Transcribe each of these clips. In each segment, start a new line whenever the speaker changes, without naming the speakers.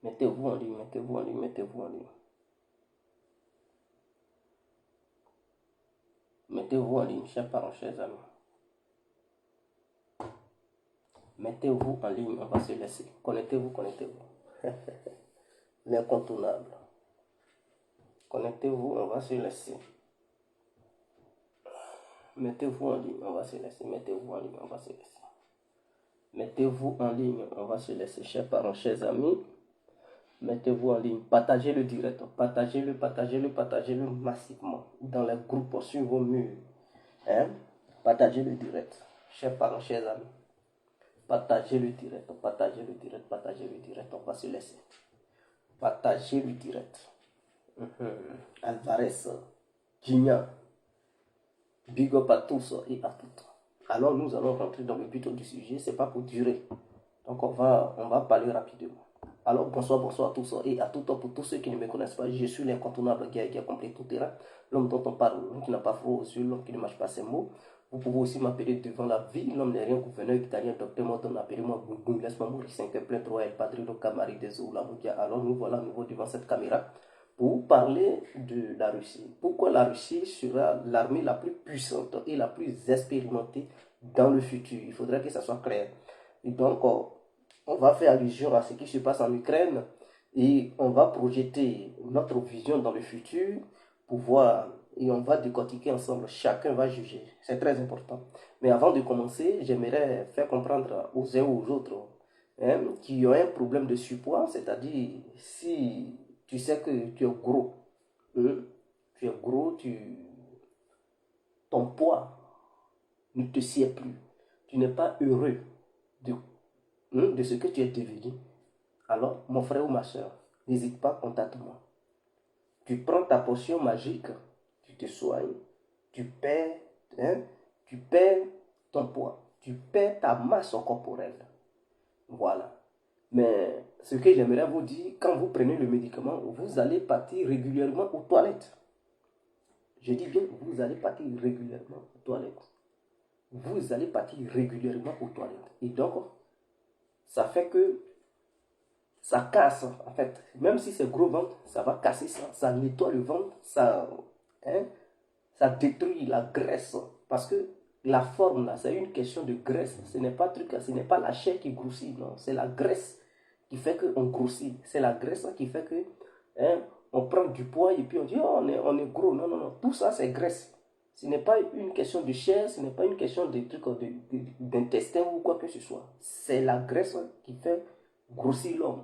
Mettez-vous en ligne, mettez-vous en ligne, mettez-vous en ligne. Mettez-vous en ligne, chers parents, chers amis. Mettez-vous en ligne, on va se laisser. Connectez-vous, connectez-vous. L'incontournable. Connectez-vous, on va se laisser. Mettez-vous en ligne, on va se laisser. Mettez-vous en ligne, on va se laisser. Mettez-vous en ligne, on va se laisser. Chers parents, chers amis, mettez-vous en ligne. Partagez le direct. Partagez-le, partagez-le, partagez-le massivement. Dans les groupes, sur vos murs. Hein? Partagez le direct. Chers parents, chers amis. Partagez le direct, partagez le direct, partagez le direct, on va se laisser. Partagez le direct. Alvarez, Gignan, big up à tous et à toutes. Alors nous allons rentrer dans le but du sujet, c'est pas pour durer. Donc on va parler rapidement. Alors bonsoir, bonsoir à tous et à toutes. Pour tous ceux qui ne me connaissent pas, je suis l'incontournable qui a compris tout terrain. L'homme dont on parle, l'homme qui n'a pas froid aux yeux, l'homme qui ne mâche pas ses mots. Vous pouvez aussi m'appeler devant la vie, l'homme n'est rien, gouverneur italien, docteur Morton, appelez-moi Boum, laisse-moi mourir 5 plein 3, El Padrino Camari des Oula Moudia. Alors nous voilà à nouveau devant cette caméra pour vous parler de la Russie. Pourquoi la Russie sera l'armée la plus puissante et la plus expérimentée dans le futur? Il faudrait que ça soit clair. Et donc, on va faire allusion à ce qui se passe en Ukraine et on va projeter notre vision dans le futur pour voir et on va décortiquer ensemble. Chacun va juger. C'est très important. Mais avant de commencer, j'aimerais faire comprendre aux uns ou aux autres qui ont un problème de surpoids, c'est-à-dire si tu sais que tu es gros, tu es gros, ton poids ne te sied plus. Tu n'es pas heureux de ce que tu es devenu. Alors, mon frère ou ma soeur, n'hésite pas, contacte-moi. Tu prends ta potion magique, tu te soignes, tu perds, tu perds ton poids, tu perds ta masse corporelle. Voilà. Mais ce que j'aimerais vous dire, quand vous prenez le médicament, vous allez partir régulièrement aux toilettes. Je dis bien, vous allez partir régulièrement aux toilettes. Vous allez partir régulièrement aux toilettes. Et donc, ça fait que ça casse, en fait. Même si c'est gros ventre, ça va casser ça. Ça nettoie le ventre, ça détruit la graisse. Parce que la forme, là, c'est une question de graisse. Ce n'est pas truc, ce n'est pas la chair qui grossit, non. C'est la graisse qui fait qu'on grossit. C'est la graisse qui fait que on prend du poids et puis on dit oh, on est gros. Non, non, non. Tout ça, c'est graisse. Ce n'est pas une question de chair, ce n'est pas une question de trucs d'intestin ou quoi que ce soit. C'est la graisse qui fait grossir l'homme.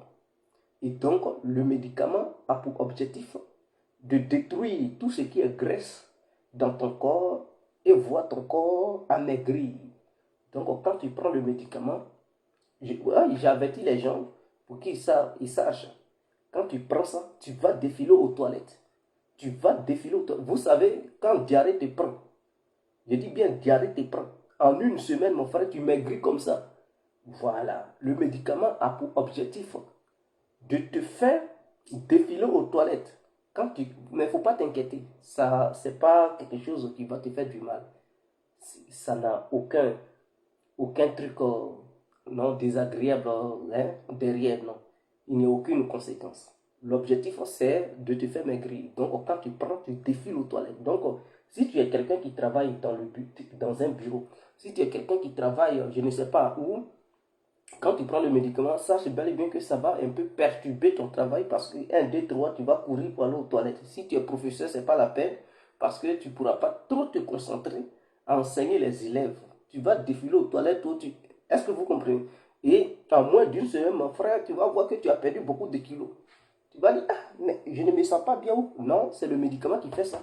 Et donc, le médicament a pour objectif de détruire tout ce qui est graisse dans ton corps et voir ton corps amaigrir. Donc, quand tu prends le médicament, j'avertis les gens pour qu'ils sachent. Quand tu prends ça, tu vas défiler aux toilettes. Tu vas défiler aux toilettes. Vous savez, quand diarrhée te prend, je dis bien diarrhée te prend, en une semaine, mon frère, tu maigris comme ça. Voilà. Le médicament a pour objectif de te faire défiler aux toilettes. Mais il ne faut pas t'inquiéter. Ça, c'est pas quelque chose qui va te faire du mal. Ça n'a aucun truc non, désagréable derrière. Non. Il n'y a aucune conséquence. L'objectif, c'est de te faire maigrir. Donc, quand tu prends, tu défiles aux toilettes. Donc, si tu es quelqu'un qui travaille dans un bureau, si tu es quelqu'un qui travaille, je ne sais pas où, quand tu prends le médicament, sache bel et bien que ça va un peu perturber ton travail parce que 1, 2, 3, tu vas courir pour aller aux toilettes. Si tu es professeur, ce n'est pas la peine parce que tu ne pourras pas trop te concentrer à enseigner les élèves. Tu vas défiler aux toilettes. Est-ce que vous comprenez? Et en moins d'une semaine, mon frère, tu vas voir que tu as perdu beaucoup de kilos. Tu vas dire, ah, mais je ne me sens pas bien. Non, c'est le médicament qui fait ça.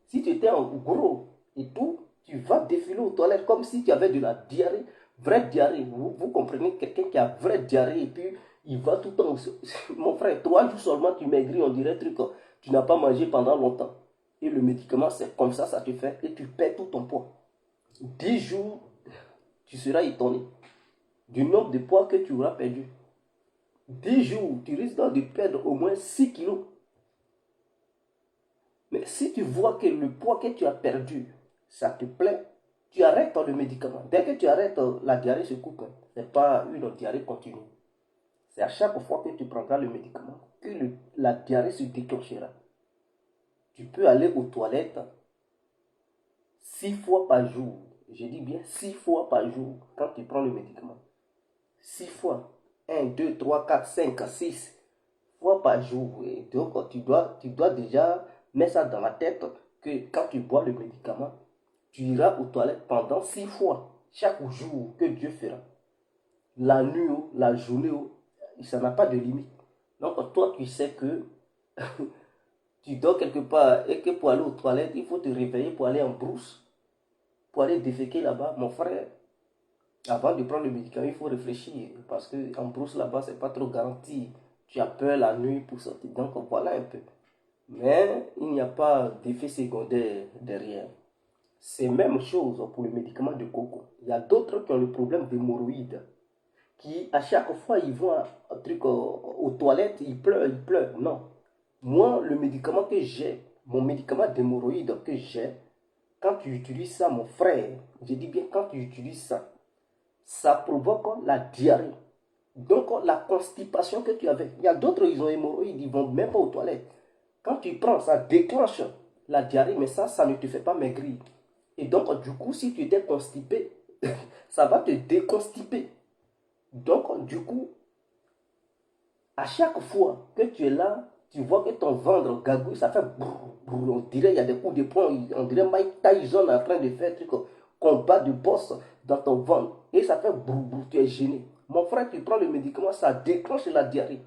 Si tu étais en gros et tout, tu vas défiler aux toilettes comme si tu avais de la diarrhée. Vraie diarrhée. Vous comprenez, quelqu'un qui a vraie diarrhée et puis il va tout le temps. Mon frère, 3 jours seulement tu maigris, on dirait truc. Tu n'as pas mangé pendant longtemps. Et le médicament, c'est comme ça te fait et tu perds tout ton poids. 10 jours, tu seras étonné du nombre de poids que tu auras perdu. 10 jours, tu risques de perdre au moins 6 kilos. Mais si tu vois que le poids que tu as perdu, ça te plaît, tu arrêtes le médicament. Dès que tu arrêtes, la diarrhée se coupe. Ce n'est pas une diarrhée continue. C'est à chaque fois que tu prendras le médicament que la diarrhée se déclenchera. Tu peux aller aux toilettes 6 fois par jour. Je dis bien 6 fois par jour quand tu prends le médicament. 6 fois. 1, 2, 3, 4, 5, 6 fois par jour. Et donc, tu dois déjà mettre ça dans la tête que quand tu bois le médicament, tu iras aux toilettes pendant 6 fois chaque jour que Dieu fera. La nuit, la journée, ça n'a pas de limite. Donc, toi, tu sais que tu dors quelque part et que pour aller aux toilettes, il faut te réveiller pour aller en brousse, pour aller déféquer là-bas. Mon frère, avant de prendre le médicament, il faut réfléchir parce qu'en brousse là-bas, c'est pas trop garanti. Tu as peur la nuit pour sortir. Donc, voilà un peu. Mais il n'y a pas d'effet secondaire derrière. C'est la même chose pour le médicament de coco. Il y a d'autres qui ont le problème d'hémorroïdes, qui à chaque fois ils vont aux toilettes, ils pleurent. Non. Moi, le médicament que j'ai, mon médicament d'hémorroïdes que j'ai, quand tu utilises ça, mon frère, je dis bien quand tu utilises ça, ça provoque la diarrhée. Donc la constipation que tu avais. Il y a d'autres, ils ont hémorroïdes, ils vont même pas aux toilettes. Quand tu prends, ça déclenche la diarrhée, mais ça ne te fait pas maigrir. Et donc, du coup, si tu étais constipé, ça va te déconstiper. Donc, du coup, à chaque fois que tu es là, tu vois que ton ventre gagouille, ça fait brrr, brrr, on dirait il y a des coups de poing, on dirait Mike Tyson en train de faire un truc, combat de boss dans ton ventre. Et ça fait brrr, brrr, tu es gêné. Mon frère, tu prends le médicament, ça déclenche la diarrhée.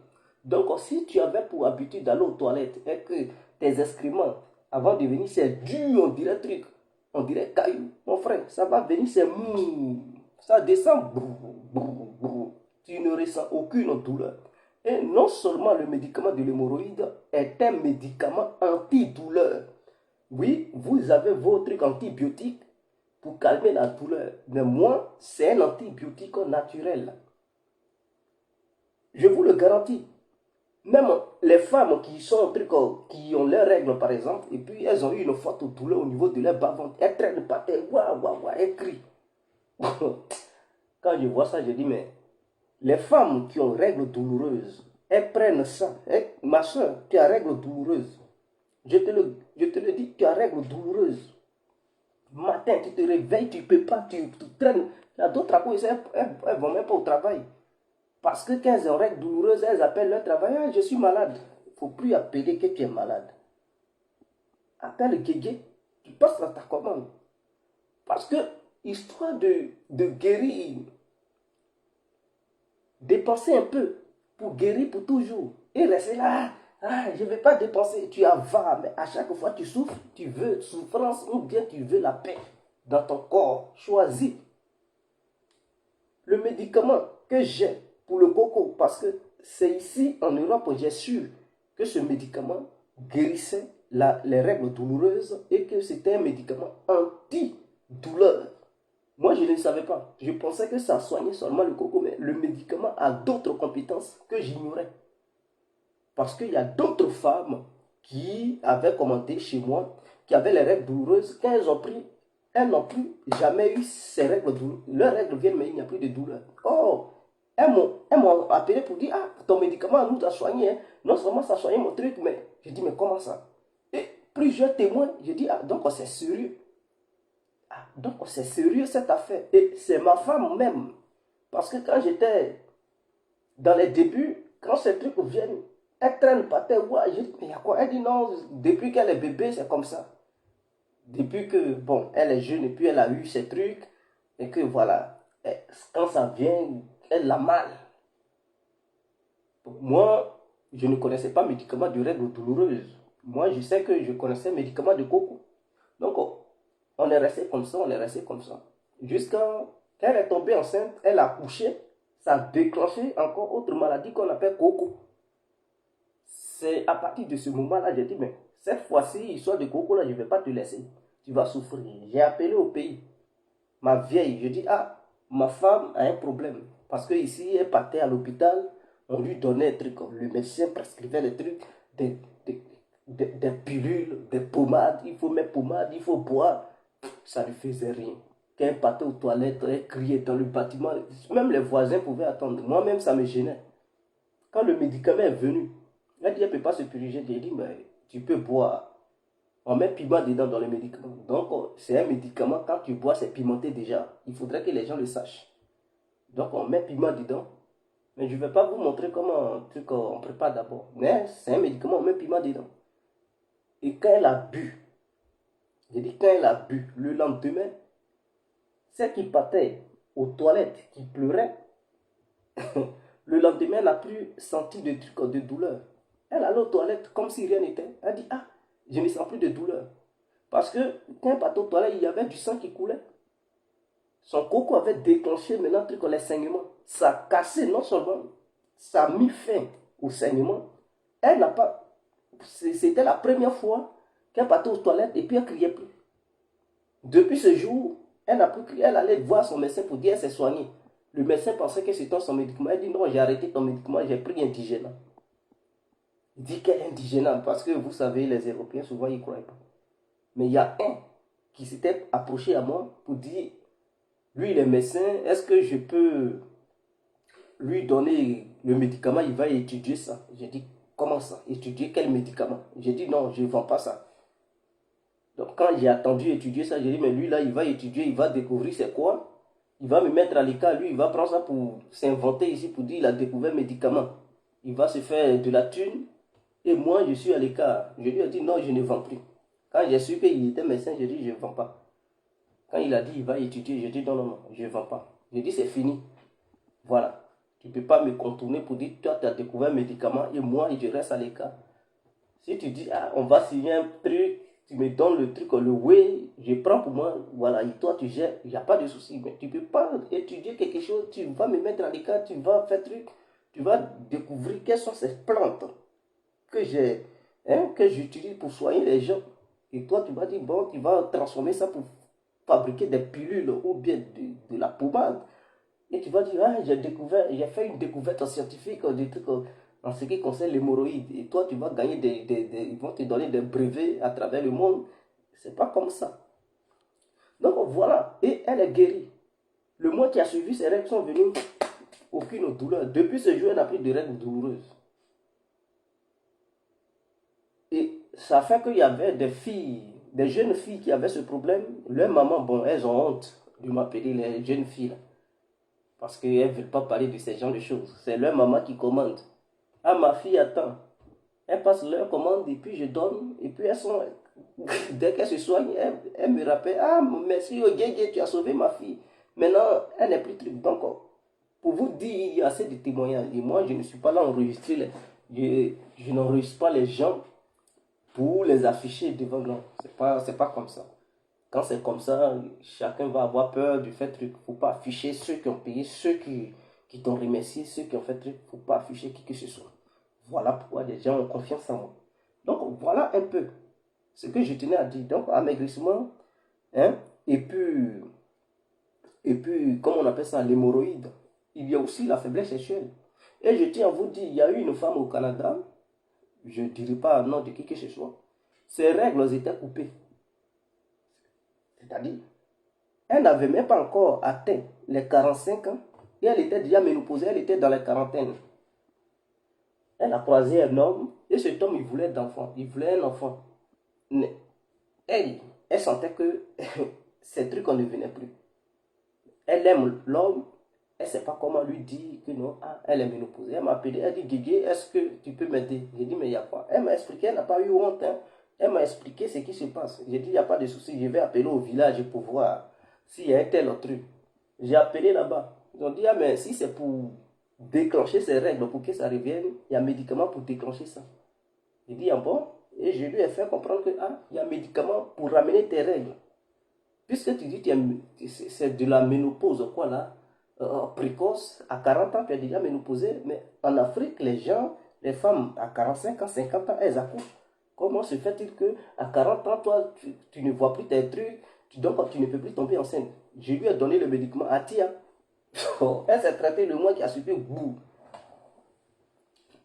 Donc, si tu avais pour habitude d'aller aux toilettes et que tes excréments, avant de venir, c'est dur, on dirait truc, on dirait caillou, mon frère, ça va venir, c'est mou, ça descend, brrr, brrr, brrr. Tu ne ressens aucune douleur. Et non seulement le médicament de l'hémorroïde est un médicament antidouleur. Oui, vous avez vos trucs antibiotiques pour calmer la douleur. Mais moi, c'est un antibiotique naturel. Je vous le garantis. Même les femmes qui ont leurs règles, par exemple, et puis elles ont eu une forte douleur au niveau de leur bas-ventre, elles traînent par terre, elles crient. Quand je vois ça, je dis, mais les femmes qui ont règles douloureuses, elles prennent ça. Ma soeur, tu as règles douloureuses. Je te le dis, tu as règles douloureuses. Matin, tu te réveilles, tu ne peux pas, tu traînes. Il y a d'autres à cause, elles ne vont même pas au travail. Parce que quand elles ont règles douloureuses, elles appellent leur travail, ah, je suis malade. Il ne faut plus appeler que tu es malade. Appelle le guégué, tu passes dans ta commande. Parce que, histoire de guérir, dépenser un peu pour guérir pour toujours. Et rester là, je ne vais pas dépenser. Tu avares, mais à chaque fois tu souffres, tu veux souffrance ou bien tu veux la paix dans ton corps. Choisis le médicament que j'ai pour le coco, parce que c'est ici en Europe, j'ai su que ce médicament guérissait les règles douloureuses et que c'était un médicament anti-douleur. Moi, je ne savais pas. Je pensais que ça soignait seulement le coco, mais le médicament a d'autres compétences que j'ignorais. Parce qu'il y a d'autres femmes qui avaient commenté chez moi, qui avaient les règles douloureuses. Quand elles ont pris, elles n'ont plus jamais eu ces règles douloureuses. Leurs règles viennent, mais il n'y a plus de douleur. Oh, elles m'ont appelé pour dire, ah, ton médicament nous a soigné. Hein. Non seulement ça a soigné mon truc, mais je dis, mais comment ça? Et plusieurs témoins, je dis, ah, donc c'est sérieux. Ah, donc c'est sérieux cette affaire. Et c'est ma femme même. Parce que quand j'étais dans les débuts, quand ces trucs viennent, elle traîne par terre. Ouais, je dis, mais il y a quoi? Elle dit non, depuis qu'elle est bébé, c'est comme ça. Depuis que, bon, elle est jeune et puis elle a eu ces trucs. Et que voilà, quand ça vient, elle a mal. Donc, moi, je ne connaissais pas médicament de règles douloureuses. Moi, je sais que je connaissais médicament de coco. Donc, on est resté comme ça, on est resté comme ça. Jusqu'à elle est tombée enceinte, elle a couché, ça a déclenché encore autre maladie qu'on appelle coco. C'est à partir de ce moment-là, j'ai dit, mais cette fois-ci, histoire de coco, là, je ne vais pas te laisser. Tu vas souffrir. J'ai appelé au pays. Ma vieille, je dis, ah, ma femme a un problème. Parce que ici, elle partait à l'hôpital, on lui donnait des trucs, le médecin prescrivait des trucs, des pilules, des pommades, il faut mettre pommade, il faut boire. Ça ne faisait rien. Quand elle partait aux toilettes, elle criait dans le bâtiment. Même les voisins pouvaient attendre. Moi-même, ça me gênait. Quand le médicament est venu, elle dit, elle ne peut pas se puriger. J'ai dit, mais tu peux boire. On met piment dedans dans le médicament. Donc, c'est un médicament, quand tu bois, c'est pimenté déjà. Il faudrait que les gens le sachent. Donc, on met piment dedans. Mais je ne vais pas vous montrer comment un truc on prépare d'abord. Mais c'est un médicament, on met piment dedans. Et quand elle a bu, j'ai dit quand elle a bu, le lendemain, celle qui partait aux toilettes, qui pleurait, le lendemain, elle n'a plus senti de truc de douleur. Elle allait aux toilettes comme si rien n'était. Elle dit, ah, je ne sens plus de douleur. Parce que quand elle partait aux toilettes, il y avait du sang qui coulait. Son coco avait déclenché maintenant truc, les saignements. Ça a cassé non seulement, ça a mis fin au saignement. Elle n'a pas. C'était la première fois qu'elle partait aux toilettes et puis elle ne criait plus. Depuis ce jour, elle n'a plus crié. Elle allait voir son médecin pour dire qu'elle s'est soignée. Le médecin pensait que c'était son médicament. Elle dit non, j'ai arrêté ton médicament, j'ai pris indigénant. Il dit qu'elle est indigénante parce que vous savez, les Européens, souvent, ils ne croient pas. Mais il y a un qui s'était approché à moi pour dire, lui, il est médecin, est-ce que je peux lui donner le médicament? Il va étudier ça. J'ai dit, comment ça? Étudier quel médicament? J'ai dit, non, je ne vends pas ça. Donc quand j'ai attendu étudier ça, j'ai dit, mais lui là, il va étudier, il va découvrir c'est quoi. Il va me mettre à l'écart, lui, il va prendre ça pour s'inventer ici, pour dire il a découvert médicament. Il va se faire de la thune. Et moi, je suis à l'écart. Je lui ai dit, non, je ne vends plus. Quand j'ai su qu'il était médecin, j'ai dit, je ne vends pas. Quand il a dit, il va étudier, j'ai dit, non, non, non, je ne vends pas. J'ai dit, c'est fini. Voilà. Tu ne peux pas me contourner pour dire, toi, tu as découvert un médicament et moi, je reste à l'écart. Si tu dis, ah, on va signer un truc, tu me donnes le truc, le way, je prends pour moi, voilà, et toi tu gères, il n'y a pas de souci. Mais tu ne peux pas étudier quelque chose, tu vas me mettre à l'écart, tu vas faire truc, tu vas découvrir quelles sont ces plantes que j'ai, que j'utilise pour soigner les gens. Et toi tu vas dire, bon, tu vas transformer ça pour fabriquer des pilules ou bien de la pommade. Et tu vas dire, ah, j'ai fait une découverte scientifique des trucs en ce qui concerne l'hémorroïde. Et toi, tu vas gagner ils vont te donner des brevets à travers le monde. C'est pas comme ça. Donc voilà. Et elle est guérie. Le mois qui a suivi, ses règles sont venues. Aucune douleur. Depuis ce jour, elle n'a plus de règles douloureuses. Et ça fait qu'il y avait des filles, des jeunes filles qui avaient ce problème. Leur maman, bon, elles ont honte de m'appeler les jeunes filles là. Parce qu'elles ne veulent pas parler de ce genre de choses. C'est leur maman qui commande. Ah, ma fille attend. Elle passe leur commande et puis je donne. Et puis elles sont. Dès qu'elles se soignent, elles me rappellent. Ah, merci, oh, tu as sauvé ma fille. Maintenant, elle n'est plus truc. Donc, pour vous dire, il y a assez de témoignages. Et moi, je ne suis pas là à enregistrer. Je n'enregistre pas les gens pour les afficher devant. Non, c'est pas comme ça. Quand c'est comme ça, chacun va avoir peur du fait truc. Il ne faut pas afficher ceux qui ont payé, ceux qui t'ont remercié, ceux qui ont fait truc. Il ne faut pas afficher qui que ce soit. Voilà pourquoi les gens ont confiance en moi. Donc voilà un peu ce que je tenais à dire. Donc amaigrissement, hein, et puis comment on appelle ça, l'hémorroïde. Il y a aussi la faiblesse sexuelle. Et je tiens à vous dire, il y a eu une femme au Canada, je ne dirai pas le nom de qui que ce soit, ses règles étaient coupées. C'est-à-dire, elle n'avait même pas encore atteint les 45 ans et elle était déjà ménopausée, elle était dans la quarantaine. Elle a croisé un homme et cet homme, il voulait d'enfant, il voulait un enfant. Mais elle sentait que ces trucs ne venaient plus. Elle aime l'homme, elle ne sait pas comment lui dire que non, ah, elle est ménopausée. Elle m'a appelé, elle dit, Guiguier, est-ce que tu peux m'aider? J'ai dit, mais il n'y a pas. Elle m'a expliqué, elle n'a pas eu honte. Hein. Elle m'a expliqué ce qui se passe. J'ai dit, il n'y a pas de souci, je vais appeler au village pour voir s'il y a un tel truc. J'ai appelé là-bas. Ils ont dit, ah, mais si c'est pour déclencher ces règles, pour que ça revienne, il y a un médicament pour déclencher ça. J'ai dit, ah bon? Et je lui ai fait comprendre que, ah, il y a un médicament pour ramener tes règles. Puisque tu dis que c'est de la ménopause, quoi là, précoce, à 40 ans, tu es déjà ménopausée, mais en Afrique, les gens, les femmes à 45 ans, 50 ans, elles accouchent. Comment se fait-il qu'à 40 ans, toi, tu ne vois plus tes trucs, donc tu ne peux plus tomber enceinte? Je lui ai donné le médicament Atia. Elle s'est traitée le mois qui a suivi, boum.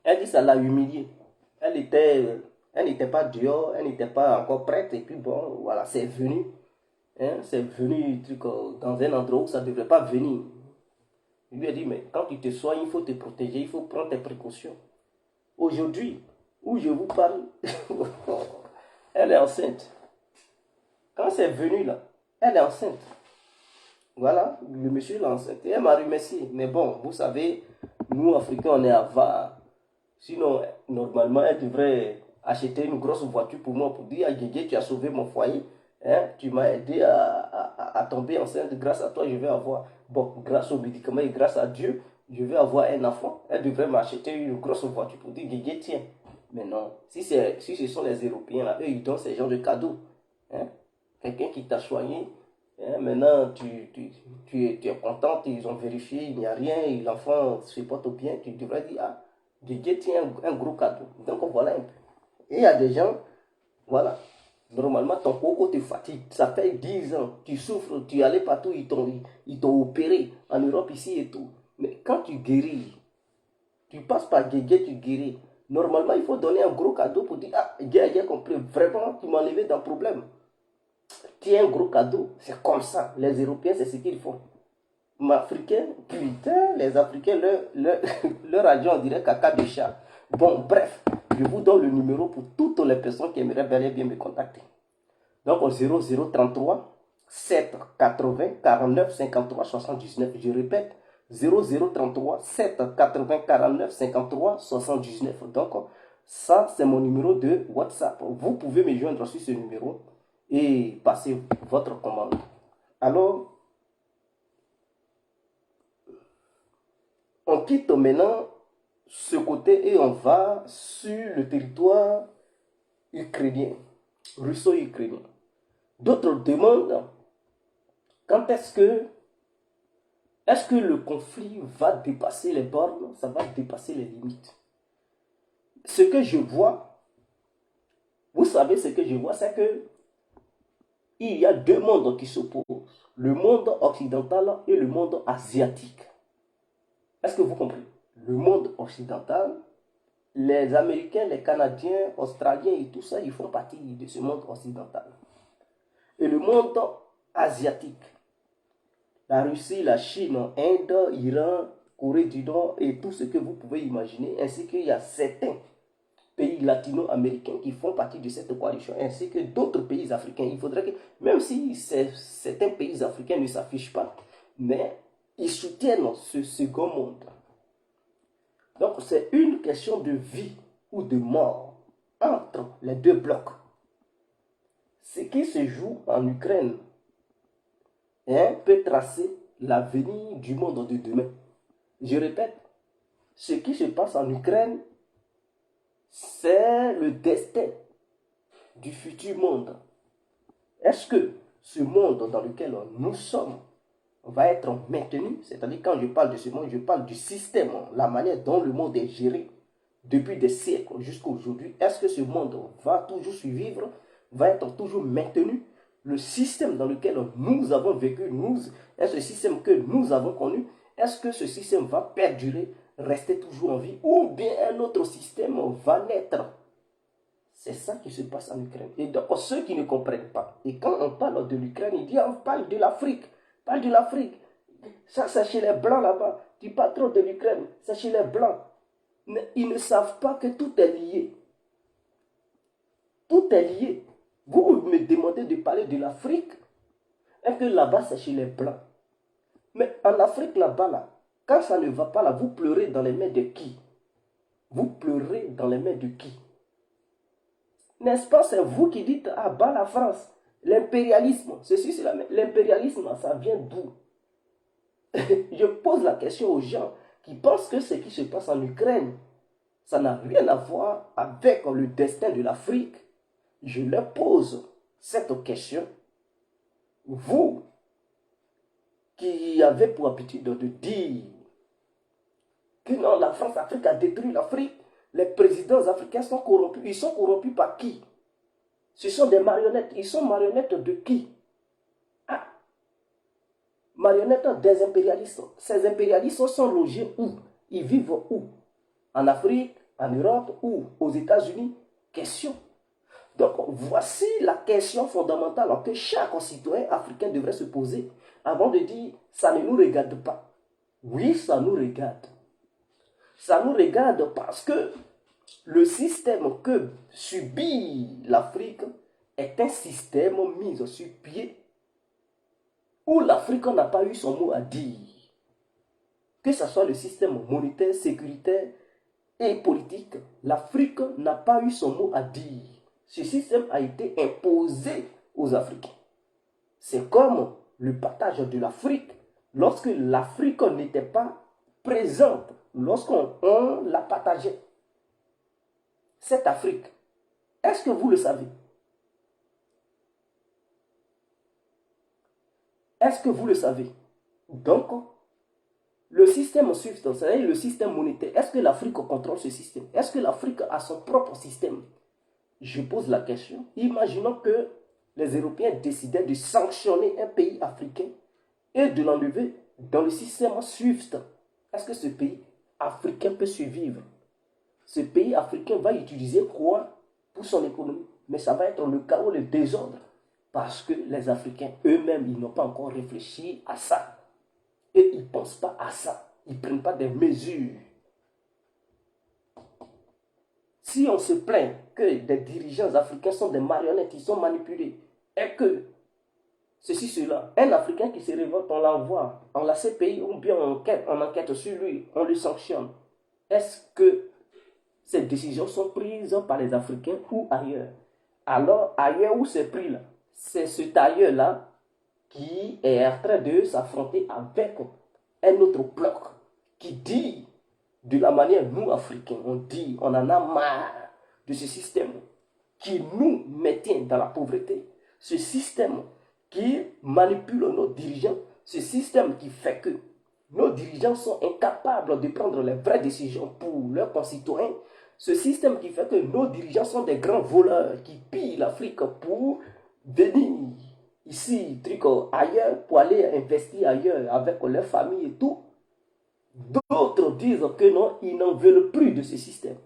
Elle dit ça l'a humiliée. Elle n'était pas dehors, elle n'était pas encore prête, et puis bon, voilà, c'est venu. Hein, c'est venu truc, dans un endroit où ça ne devrait pas venir. Il lui a dit, mais quand tu te soignes, il faut te protéger, il faut prendre tes précautions. Aujourd'hui, où je vous parle, elle est enceinte. Quand c'est venu là, elle est enceinte. Voilà, le monsieur l'a enceinte. Et elle m'a remercié. Mais bon, vous savez, nous, Africains, on est avares. Sinon, normalement, elle devrait acheter une grosse voiture pour moi pour dire, ah, Guégué, tu as sauvé mon foyer. Hein? Tu m'as aidé à tomber enceinte. Grâce à toi, je vais avoir, bon, grâce aux médicaments et grâce à Dieu, je vais avoir un enfant. Elle devrait m'acheter une grosse voiture pour dire, Guégué, tiens. Mais non, si ce sont les Européens, là, eux, ils donnent ces genres de cadeaux. Hein? Quelqu'un qui t'a soigné, hein, maintenant, tu es contente, ils ont vérifié, il n'y a rien, et l'enfant se porte bien, tu devrais dire, ah, Dieu tient un gros cadeau. Donc voilà un peu. Et il y a des gens, voilà, normalement ton coco te fatigue, ça fait 10 ans, tu souffres, tu es allé partout, ils t'ont opéré, en Europe ici et tout. Mais quand tu guéris, tu passes par Guégué, tu guéris. Normalement, il faut donner un gros cadeau pour dire, ah, Guégué, j'ai compris, vraiment, tu m'as enlevé d'un problème. Tiens un gros cadeau, c'est comme ça. Les Européens, c'est ce qu'ils font. Les Africains, putain, les Africains, leur argent, on dirait caca de chat. Bon, bref, je vous donne le numéro pour toutes les personnes qui aimeraient bel et bien me contacter. Donc, au 0033 7 80 49 53 79. Je répète, 0033 7 80 49 53 79. Donc, ça, c'est mon numéro de WhatsApp. Vous pouvez me joindre sur ce numéro et passer votre commande. Alors, on quitte maintenant ce côté et on va sur le territoire ukrainien, russo-ukrainien. D'autres demandent quand est-ce que le conflit va dépasser les bornes, ça va dépasser les limites. Ce que je vois, vous savez ce que je vois, c'est que il y a deux mondes qui s'opposent, le monde occidental et le monde asiatique. Est-ce que vous comprenez? Le monde occidental, les Américains, les Canadiens, Australiens et tout ça, ils font partie de ce monde occidental. Et le monde asiatique, la Russie, la Chine, Inde, Iran, Corée du Nord et tout ce que vous pouvez imaginer, ainsi qu'il y a certains pays latino-américains qui font partie de cette coalition, ainsi que d'autres pays africains. Il faudrait que, même si certains pays africains ne s'affichent pas, mais ils soutiennent ce second monde. Donc c'est une question de vie ou de mort entre les deux blocs. Ce qui se joue en Ukraine peut tracer l'avenir du monde de demain. Je répète, ce qui se passe en Ukraine, c'est le destin du futur monde. Est-ce que ce monde dans lequel nous sommes va être maintenu? C'est-à-dire, quand je parle de ce monde, je parle du système, la manière dont le monde est géré depuis des siècles jusqu'à aujourd'hui. Est-ce que ce monde va toujours survivre, va être toujours maintenu? Le système dans lequel nous avons vécu, est-ce le système que nous avons connu? Est-ce que ce système va perdurer, rester toujours en vie, ou bien un autre système va naître? C'est ça qui se passe en Ukraine. Et donc, ceux qui ne comprennent pas, et quand on parle de l'Ukraine, ils disent, on parle de l'Afrique. Parle de l'Afrique. Ça, c'est chez les Blancs là-bas. Tu parles trop de l'Ukraine. C'est chez les Blancs. Mais ils ne savent pas que tout est lié. Tout est lié. Vous me demandez de parler de l'Afrique, et que là-bas, c'est chez les Blancs. Mais en Afrique, là-bas, là, quand ça ne va pas, là, vous pleurez dans les mains de qui? Vous pleurez dans les mains de qui? N'est-ce pas, c'est vous qui dites, ah, bas la France, l'impérialisme, ceci, cela, mais l'impérialisme, ça vient d'où? Je pose la question aux gens qui pensent que ce qui se passe en Ukraine, ça n'a rien à voir avec le destin de l'Afrique. Je leur pose cette question. Vous, qui avez pour habitude de dire que non, la France-Afrique a détruit l'Afrique, les présidents africains sont corrompus. Ils sont corrompus par qui? Ce sont des marionnettes. Ils sont marionnettes de qui? Ah, marionnettes des impérialistes. Ces impérialistes sont logés où? Ils vivent où? En Afrique, en Europe ou aux États-Unis? Question. Donc, voici la question fondamentale que chaque citoyen africain devrait se poser avant de dire ça ne nous regarde pas. Oui, ça nous regarde. Ça nous regarde parce que le système que subit l'Afrique est un système mis sur pied où l'Afrique n'a pas eu son mot à dire. Que ce soit le système monétaire, sécuritaire et politique, l'Afrique n'a pas eu son mot à dire. Ce système a été imposé aux Africains. C'est comme le partage de l'Afrique. Lorsque l'Afrique n'était pas présente, lorsqu'on la partageait, cette Afrique, est-ce que vous le savez? Est-ce que vous le savez? Donc, le système SWIFT, c'est-à-dire le système monétaire, est-ce que l'Afrique contrôle ce système? Est-ce que l'Afrique a son propre système? Je pose la question. Imaginons que les Européens décidaient de sanctionner un pays africain et de l'enlever dans le système SWIFT. Est-ce que ce pays africain peut survivre? Ce pays africain va utiliser quoi pour son économie? Mais ça va être le chaos, le désordre. Parce que les Africains eux-mêmes, ils n'ont pas encore réfléchi à ça. Et ils ne pensent pas à ça. Ils ne prennent pas des mesures. Si on se plaint que des dirigeants africains sont des marionnettes, ils sont manipulés, et que ceci, cela, un Africain qui se révolte, on l'envoie en la CPI ou bien on enquête sur lui, on le sanctionne. Est-ce que ces décisions sont prises par les Africains ou ailleurs? Alors, ailleurs où c'est pris là, c'est cet ailleurs-là qui est en train de s'affronter avec un autre bloc qui dit, de la manière nous Africains, on dit, on en a marre de ce système qui nous maintient dans la pauvreté, ce système qui manipule nos dirigeants, ce système qui fait que nos dirigeants sont incapables de prendre les vraies décisions pour leurs concitoyens, ce système qui fait que nos dirigeants sont des grands voleurs qui pillent l'Afrique pour venir ici, ailleurs, pour aller investir ailleurs avec leur famille et tout. D'autres disent que non, ils n'en veulent plus de ce système.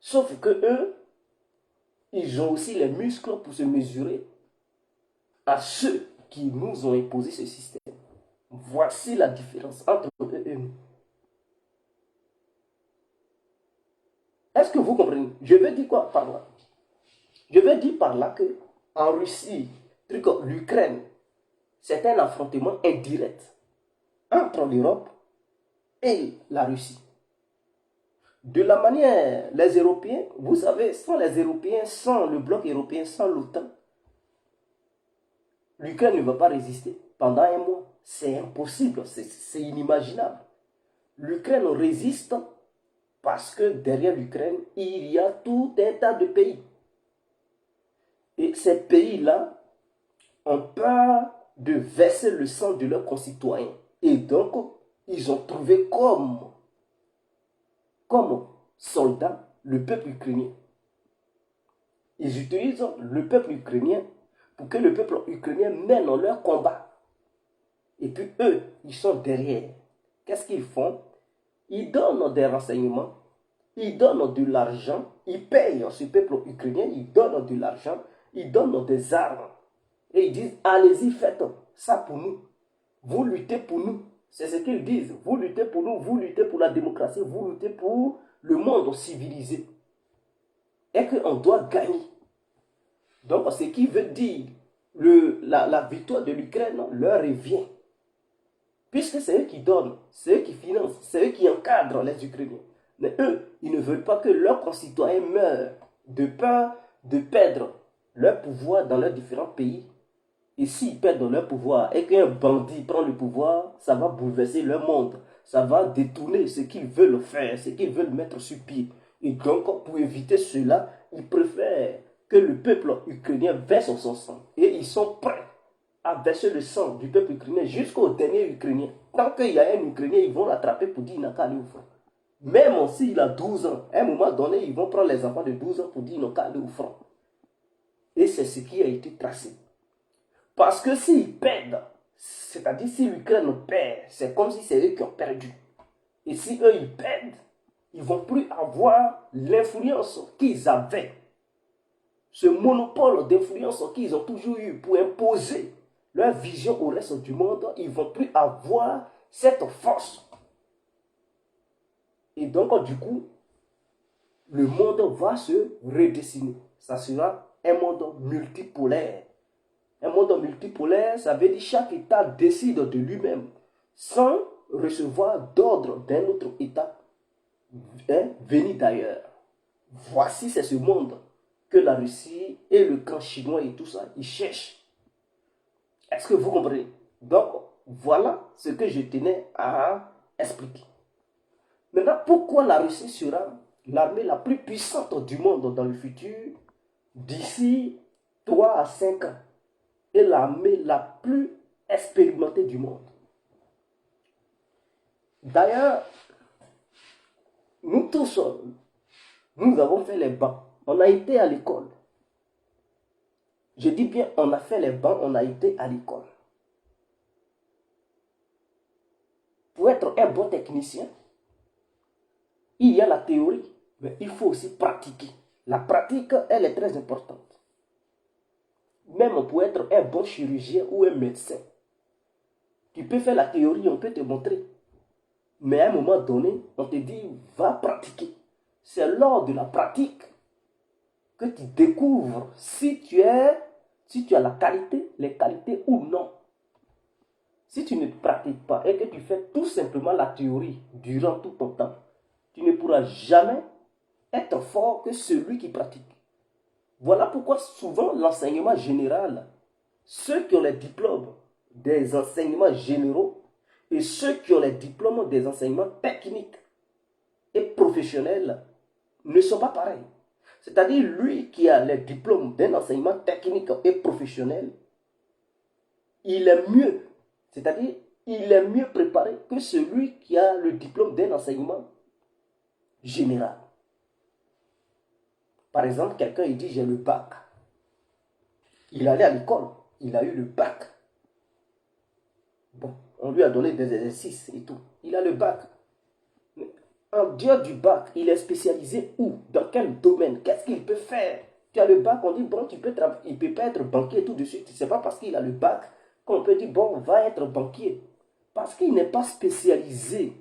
Sauf que eux, ils ont aussi les muscles pour se mesurer à ceux qui nous ont imposé ce système. Voici la différence entre eux et nous. Est-ce que vous comprenez? Je veux dire quoi par là? Je veux dire par là que en Russie, l'Ukraine, c'est un affrontement indirect entre l'Europe et la Russie. De la manière, les Européens, vous savez, sans les Européens, sans le bloc européen, sans l'OTAN, l'Ukraine ne va pas résister pendant un mois. C'est impossible, c'est inimaginable. L'Ukraine résiste parce que derrière l'Ukraine, il y a tout un tas de pays. Et ces pays-là ont peur de verser le sang de leurs concitoyens. Et donc, ils ont trouvé comme soldats le peuple ukrainien. Ils utilisent le peuple ukrainien pour que le peuple ukrainien mène leur combat. Et puis eux, ils sont derrière. Qu'est-ce qu'ils font? Ils donnent des renseignements, ils donnent de l'argent, ils payent ce peuple ukrainien, ils donnent de l'argent, ils donnent des armes. Et ils disent, allez-y, faites ça pour nous. Vous luttez pour nous. C'est ce qu'ils disent. Vous luttez pour nous, vous luttez pour la démocratie, vous luttez pour le monde civilisé. Et qu'on doit gagner. Donc, ce qui veut dire la victoire de l'Ukraine leur revient. Puisque c'est eux qui donnent, c'est eux qui financent, c'est eux qui encadrent les Ukrainiens. Mais eux, ils ne veulent pas que leurs concitoyens meurent de peur de perdre leur pouvoir dans leurs différents pays. Et s'ils perdent leur pouvoir et qu'un bandit prend le pouvoir, ça va bouleverser leur monde. Ça va détourner ce qu'ils veulent faire, ce qu'ils veulent mettre sur pied. Et donc, pour éviter cela, ils préfèrent que le peuple ukrainien verse son sang. Et ils sont prêts à verser le sang du peuple ukrainien jusqu'au dernier Ukrainien. Tant qu'il y a un Ukrainien, ils vont l'attraper pour dire qu'il n'a qu'à aller au front. Même s'il a 12 ans, à un moment donné, ils vont prendre les enfants de 12 ans pour dire qu'il n'a qu'à aller au front. Et c'est ce qui a été tracé. Parce que s'ils perdent, c'est-à-dire si l'Ukraine perd, c'est comme si c'est eux qui ont perdu. Et si eux, ils perdent, ils ne vont plus avoir l'influence qu'ils avaient. Ce monopole d'influence qu'ils ont toujours eu pour imposer leur vision au reste du monde, ils ne vont plus avoir cette force. Et donc, du coup, le monde va se redessiner. Ça sera un monde multipolaire. Un monde multipolaire, ça veut dire que chaque État décide de lui-même sans recevoir d'ordre d'un autre État venu d'ailleurs. Voici, c'est ce monde que la Russie et le camp chinois et tout ça, ils cherchent. Est-ce que vous comprenez? Donc, voilà ce que je tenais à expliquer. Maintenant, pourquoi la Russie sera l'armée la plus puissante du monde dans le futur d'ici 3 à 5 ans et l'armée la plus expérimentée du monde? D'ailleurs, nous tous, nous avons fait les bancs. On a été à l'école. Je dis bien, on a fait les bancs, on a été à l'école. Pour être un bon technicien, il y a la théorie, mais il faut aussi pratiquer. La pratique, elle est très importante. Même pour être un bon chirurgien ou un médecin, tu peux faire la théorie, on peut te montrer. Mais à un moment donné, on te dit, va pratiquer. C'est lors de la pratique que tu découvres si tu as la qualité, les qualités ou non. Si tu ne pratiques pas et que tu fais tout simplement la théorie durant tout ton temps, tu ne pourras jamais être fort que celui qui pratique. Voilà pourquoi souvent l'enseignement général, ceux qui ont les diplômes des enseignements généraux et ceux qui ont les diplômes des enseignements techniques et professionnels ne sont pas pareils. C'est-à-dire lui qui a les diplômes d'un enseignement technique et professionnel, il est mieux, c'est-à-dire il est mieux préparé que celui qui a le diplôme d'un enseignement général. Par exemple, quelqu'un il dit j'ai le bac. Il allait à l'école, il a eu le bac. Bon, on lui a donné des exercices et tout. Il a le bac. Mais en dehors du bac, il est spécialisé où? Dans quel domaine? Qu'est-ce qu'il peut faire? Tu as le bac, on dit bon, il ne peut pas être banquier tout de suite. Ce n'est pas parce qu'il a le bac qu'on peut dire bon, va être banquier. Parce qu'il n'est pas spécialisé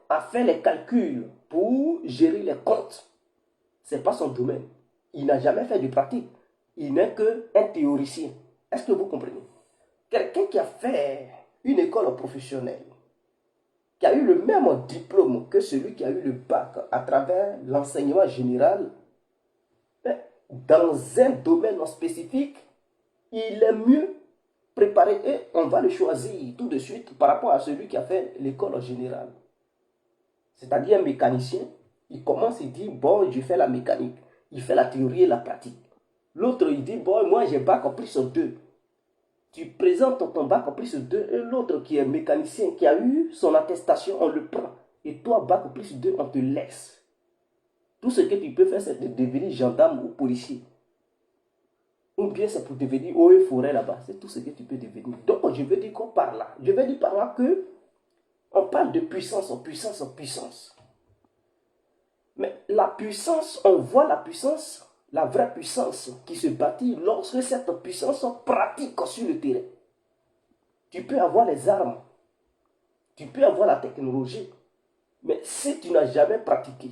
à faire les calculs pour gérer les comptes. Ce n'est pas son domaine. Il n'a jamais fait de pratique. Il n'est qu'un théoricien. Est-ce que vous comprenez? Quelqu'un qui a fait une école professionnelle, qui a eu le même diplôme que celui qui a eu le bac à travers l'enseignement général, dans un domaine spécifique, il est mieux préparé et on va le choisir tout de suite par rapport à celui qui a fait l'école générale. C'est-à-dire un mécanicien, il commence, il dit, bon, je fais la mécanique. Il fait la théorie et la pratique. L'autre, il dit, bon, moi j'ai bac en plus 2. Tu présentes ton bac en plus 2 et l'autre qui est mécanicien, qui a eu son attestation, on le prend. Et toi, bac en plus 2, on te laisse. Tout ce que tu peux faire, c'est de devenir gendarme ou policier. Ou bien c'est pour devenir eau et forêt là-bas. C'est tout ce que tu peux devenir. Donc, je veux dire quoi par là? Je veux dire par là que on parle de puissance en puissance en puissance. Mais la puissance, on voit la puissance, la vraie puissance qui se bâtit lorsque cette puissance pratique sur le terrain. Tu peux avoir les armes, tu peux avoir la technologie, mais si tu n'as jamais pratiqué,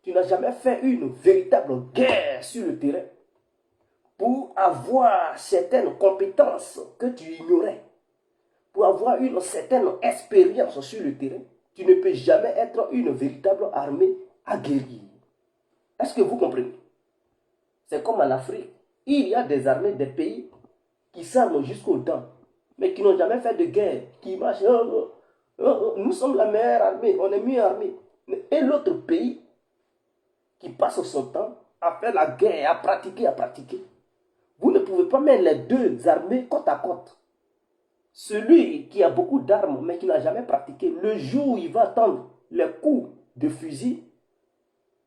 tu n'as jamais fait une véritable guerre sur le terrain pour avoir certaines compétences que tu ignorais, pour avoir une certaine expérience sur le terrain, tu ne peux jamais être une véritable armée aguerrie. Est-ce que vous comprenez? C'est comme en Afrique. Il y a des armées, des pays qui s'arment jusqu'aux dents, mais qui n'ont jamais fait de guerre, qui marchent. Nous sommes la meilleure armée, on est mieux armés. Et l'autre pays qui passe son temps à faire la guerre, à pratiquer, à pratiquer. Vous ne pouvez pas mettre les deux armées côte à côte. Celui qui a beaucoup d'armes, mais qui n'a jamais pratiqué, le jour où il va attendre les coups de fusil,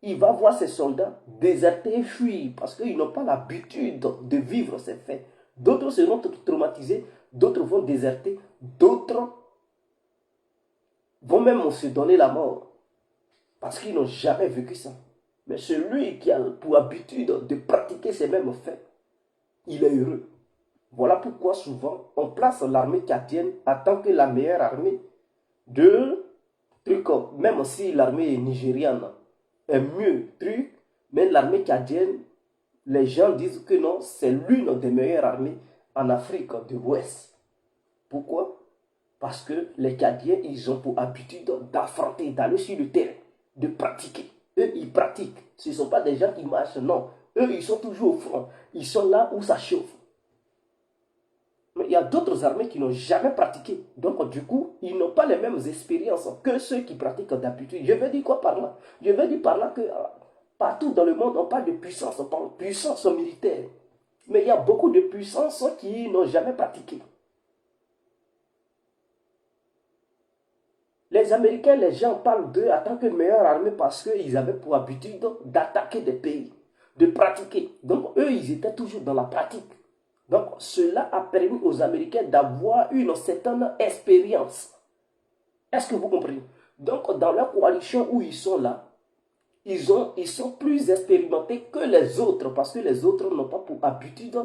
il va voir ses soldats déserter et fuir parce qu'ils n'ont pas l'habitude de vivre ces faits. D'autres seront traumatisés, d'autres vont déserter, d'autres vont même se donner la mort parce qu'ils n'ont jamais vécu ça. Mais celui qui a pour habitude de pratiquer ces mêmes faits, il est heureux. Voilà pourquoi souvent on place l'armée tchadienne en tant que la meilleure armée de trucs, même si l'armée nigériane est mieux, truc, mais l'armée tchadienne, les gens disent que non, c'est l'une des meilleures armées en Afrique de l'Ouest. Pourquoi? Parce que les Tchadiens, ils ont pour habitude d'affronter, d'aller sur le terrain, de pratiquer. Eux, ils pratiquent. Ce ne sont pas des gens qui marchent, non. Eux, ils sont toujours au front. Ils sont là où ça chauffe. Mais il y a d'autres armées qui n'ont jamais pratiqué. Donc, du coup, ils n'ont pas les mêmes expériences que ceux qui pratiquent d'habitude. Je veux dire quoi par là? Je veux dire par là que partout dans le monde, on parle de puissance, on parle de puissance militaire. Mais il y a beaucoup de puissances qui n'ont jamais pratiqué. Les Américains, les gens parlent d'eux en tant que meilleure armée parce qu'ils avaient pour habitude d'attaquer des pays, de pratiquer. Donc, eux, ils étaient toujours dans la pratique. Donc, cela a permis aux Américains d'avoir une certaine expérience. Est-ce que vous comprenez? Donc, dans la coalition où ils sont là, ils sont plus expérimentés que les autres parce que les autres n'ont pas pour habitude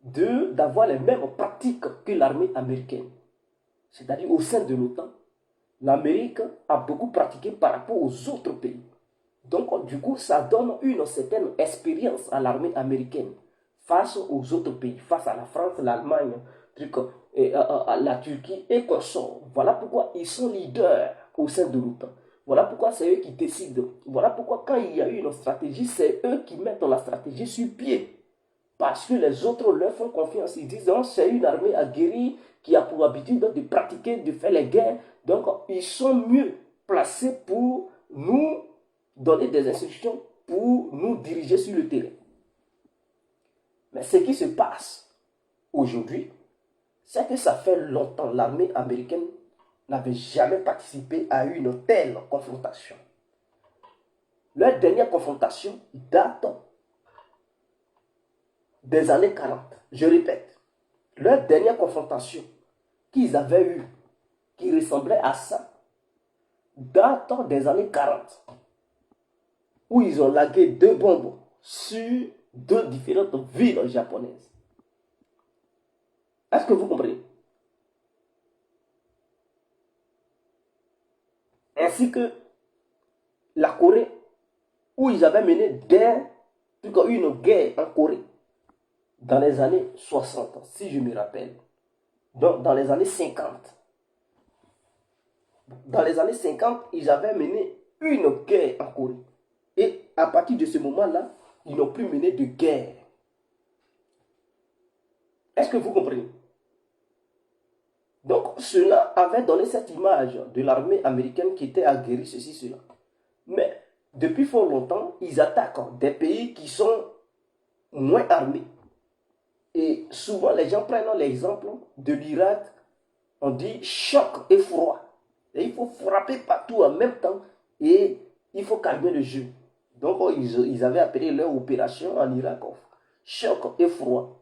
d'avoir les mêmes pratiques que l'armée américaine. C'est-à-dire au sein de l'OTAN, l'Amérique a beaucoup pratiqué par rapport aux autres pays. Donc, du coup, ça donne une certaine expérience à l'armée américaine face aux autres pays, face à la France, l'Allemagne, la Turquie et consorts. Voilà pourquoi ils sont leaders au sein de l'OTAN. Voilà pourquoi c'est eux qui décident. Voilà pourquoi quand il y a une stratégie, c'est eux qui mettent la stratégie sur pied. Parce que les autres leur font confiance. Ils disent, c'est une armée aguerrie qui a pour habitude de pratiquer, de faire les guerres. Donc, ils sont mieux placés pour nous donner des instructions, pour nous diriger sur le terrain. Mais ce qui se passe aujourd'hui, c'est que ça fait longtemps l'armée américaine n'avait jamais participé à une telle confrontation. Leur dernière confrontation date des années 40. Je répète, leur dernière confrontation qu'ils avaient eue, qui ressemblait à ça, date des années 40, où ils ont lagué 2 bombes sur 2 différentes villes japonaises. Est-ce que vous comprenez? Ainsi que la Corée, où ils avaient mené une guerre en Corée dans les années 60, si je me rappelle. Donc, dans les années 50. Dans les années 50, ils avaient mené une guerre en Corée. Et à partir de ce moment-là, ils n'ont plus mené de guerre. Est-ce que vous comprenez? Donc, cela avait donné cette image de l'armée américaine qui était aguerrie, ceci, cela. Mais depuis fort longtemps, ils attaquent des pays qui sont moins armés. Et souvent, les gens prennent l'exemple de l'Irak. On dit choc et froid. Et il faut frapper partout en même temps et il faut calmer le jeu. Donc, ils avaient appelé leur opération en Irak choc et froid.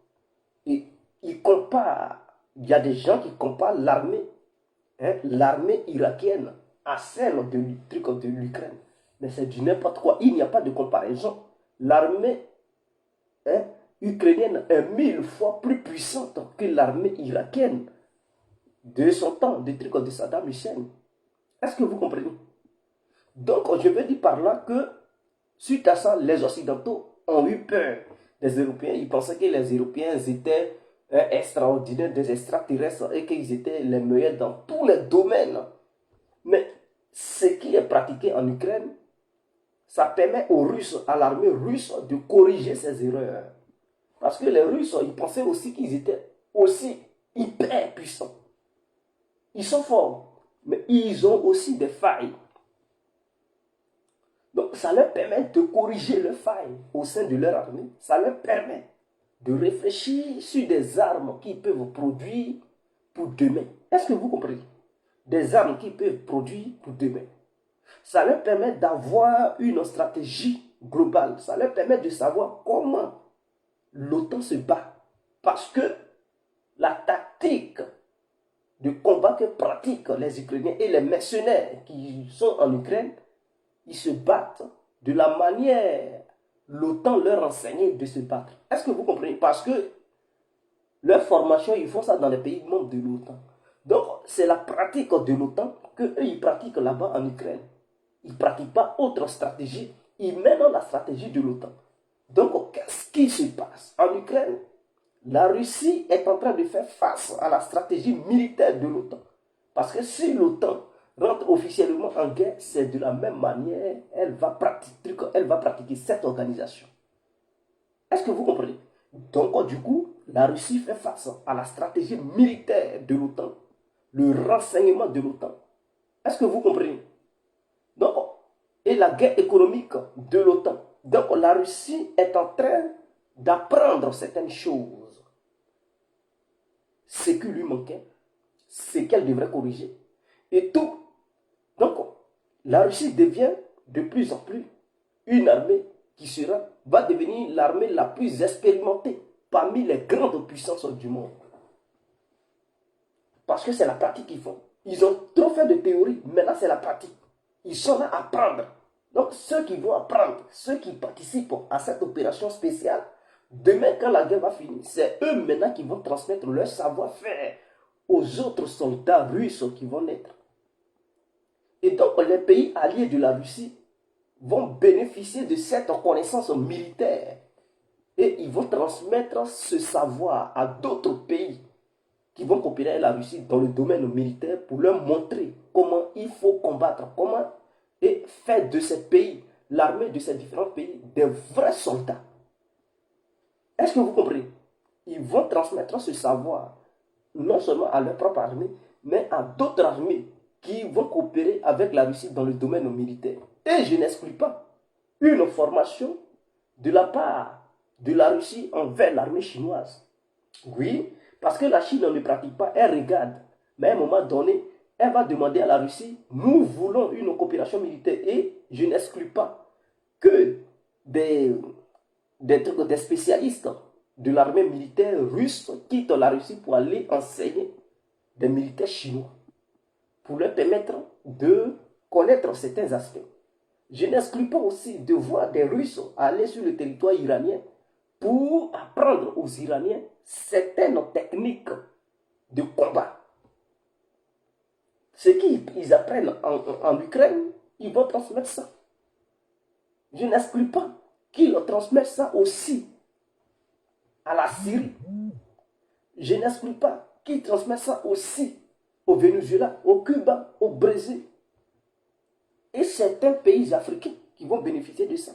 Et ils comparent, il y a des gens qui comparent l'armée irakienne à celle de l'Ukraine. Mais c'est du n'importe quoi. Il n'y a pas de comparaison. L'armée ukrainienne est 1000 fois plus puissante que l'armée irakienne de son temps, de Saddam Hussein. Est-ce que vous comprenez? Donc, je veux dire par là que, suite à ça, les Occidentaux ont eu peur des Européens. Ils pensaient que les Européens étaient extraordinaires, des extraterrestres, et qu'ils étaient les meilleurs dans tous les domaines. Mais ce qui est pratiqué en Ukraine, ça permet aux Russes, à l'armée russe, de corriger ces erreurs. Parce que les Russes, ils pensaient aussi qu'ils étaient aussi hyper puissants. Ils sont forts, mais ils ont aussi des failles. Donc, ça leur permet de corriger leurs failles au sein de leur armée. Ça leur permet de réfléchir sur des armes qu'ils peuvent produire pour demain. Est-ce que vous comprenez? Des armes qu'ils peuvent produire pour demain. Ça leur permet d'avoir une stratégie globale. Ça leur permet de savoir comment l'OTAN se bat. Parce que la tactique de combat que pratiquent les Ukrainiens et les mercenaires qui sont en Ukraine, ils se battent de la manière l'OTAN leur enseignait de se battre. Est-ce que vous comprenez? Parce que Leur formation, ils font ça dans les pays membres de l'OTAN. Donc, c'est la pratique de l'OTAN qu'eux, ils pratiquent là-bas en Ukraine. Ils ne pratiquent pas autre stratégie. Ils mènent la stratégie de l'OTAN. Donc, qu'est-ce qui se passe en Ukraine? La Russie est en train de faire face à la stratégie militaire de l'OTAN. Parce que si l'OTAN rentre officiellement en guerre, c'est de la même manière, elle va pratiquer cette organisation. Est-ce que vous comprenez? Donc, du coup, la Russie fait face à la stratégie militaire de l'OTAN, le renseignement de l'OTAN. Est-ce que vous comprenez? Donc, et la guerre économique de l'OTAN. Donc, la Russie est en train d'apprendre certaines choses. Ce qui lui manquait, ce qu'elle devrait corriger. Et tout. Donc, la Russie devient de plus en plus une armée qui va devenir l'armée la plus expérimentée parmi les grandes puissances du monde. Parce que c'est la pratique qu'ils font. Ils ont trop fait de théorie, maintenant c'est la pratique. Ils sont là à apprendre. Donc ceux qui vont apprendre, ceux qui participent à cette opération spéciale, demain quand la guerre va finir, c'est eux maintenant qui vont transmettre leur savoir-faire aux autres soldats russes qui vont naître. Et donc les pays alliés de la Russie vont bénéficier de cette connaissance militaire. Et ils vont transmettre ce savoir à d'autres pays qui vont coopérer avec la Russie dans le domaine militaire pour leur montrer comment il faut combattre, comment et faire de ces pays, l'armée de ces différents pays, des vrais soldats. Est-ce que vous comprenez? Ils vont transmettre ce savoir non seulement à leur propre armée, mais à d'autres armées qui vont coopérer avec la Russie dans le domaine militaire. Et je n'exclus pas une formation de la part de la Russie envers l'armée chinoise. Oui, parce que la Chine ne pratique pas, elle regarde. Mais à un moment donné, elle va demander à la Russie, nous voulons une coopération militaire. Et je n'exclus pas que des spécialistes de l'armée militaire russe quittent la Russie pour aller enseigner des militaires chinois, pour leur permettre de connaître certains aspects. Je n'exclus pas aussi de voir des Russes aller sur le territoire iranien pour apprendre aux Iraniens certaines techniques de combat. Ce qu'ils apprennent en Ukraine, ils vont transmettre ça. Je n'exclus pas qu'ils transmettent ça aussi à la Syrie. Je n'exclus pas qu'ils transmettent ça aussi au Venezuela, au Cuba, au Brésil. Et certains pays africains qui vont bénéficier de ça.